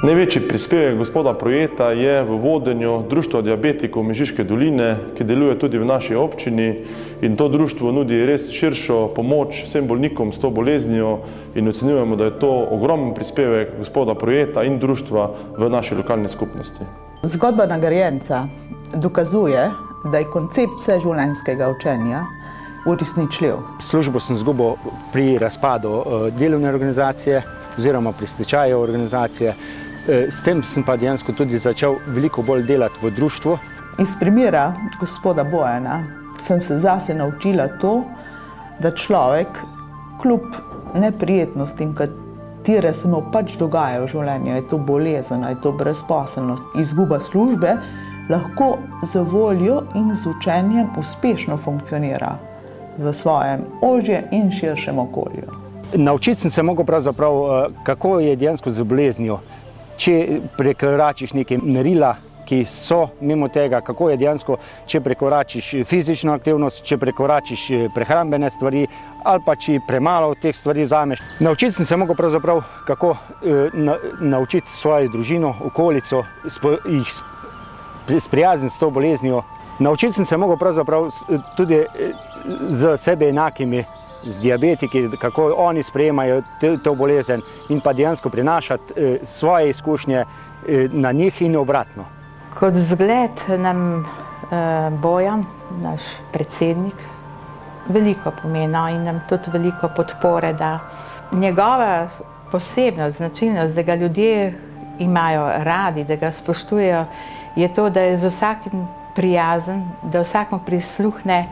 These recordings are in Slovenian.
Največji prispevek gospoda Projeta je v vodenju Društva diabetikov Mežiške doline, ki deluje tudi v naši občini, in to društvo nudi res širšo pomoč vsem bolnikom s to boleznijo in ocenjujemo, da je to ogromen prispevek gospoda Projeta in društva v naši lokalni skupnosti. Zgodba nagrajenca dokazuje, da je koncept vseživljenjskega učenja uresničljiv. Službo sem izgubil pri razpadu delovne organizacije oziroma pri stečaju organizacije. S tem sem pa dejansko tudi začel veliko bolj delati v društvu. Iz primera gospoda Bojana sem se zase naučila to, da človek kljub neprijetnostim, katere se mu pač dogajajo v življenju, je to bolezen, je to brezposelnost, izguba službe, lahko z voljo in z učenjem uspešno funkcionira v svojem ožjem in širšem okolju. Naučiti sem se mogel pravzaprav, kako je dejansko z boleznijo. Če prekoračiš neke merila, ki so mimo tega, kako je dejansko, če prekoračiš fizično aktivnost, če prekoračiš prehrambene stvari ali pa če premalo teh stvari vzameš. Naučiti sem se mogel pravzaprav, kako naučiti svojo družino, okolico, jih sprijazniti s to boleznijo. Naučiti sem se mogel pravzaprav tudi z sebe enakimi, z diabetiki, kako oni sprejemajo to bolezen in pa dejansko prinašati svoje izkušnje na njih in obratno. Kot zgled nam Bojan, naš predsednik, veliko pomeni in nam tudi veliko podpore da. Njegova posebnost, značilnost, da ga ljudje imajo radi, da ga spoštujejo, je to, da je z vsakim prijazen, da vsakmu prisluhne,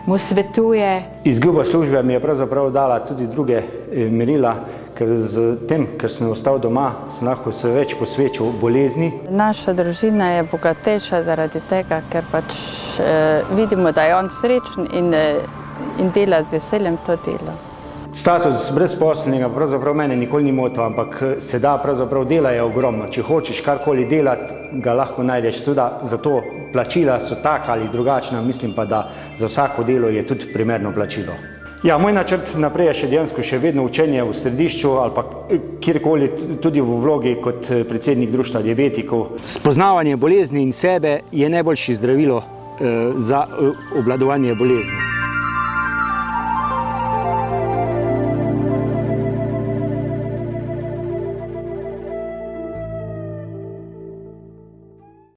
mu svetuje. Izguba službe mi je pravzaprav dala tudi druge merila, ker z tem, ker sem ostal doma, sem lahko se več posvečal bolezni. Naša družina je bogatejša zaradi tega, ker pač vidimo, da je on srečen in dela z veseljem to delo. Status brezposelnega pravzaprav mene nikoli ni motil, ampak se da, pravzaprav dela je ogromno. Če hočeš karkoli delati, ga lahko najdeš. Seveda, zato plačila so taka ali drugačna, mislim pa, da za vsako delo je tudi primerno plačilo. Ja, moj načrt naprej je dejansko še vedno učenje v središču ali pa kjerkoli, tudi v vlogi kot predsednik Društva diabetikov. Spoznavanje bolezni in sebe je najboljše zdravilo za obvladovanje bolezni.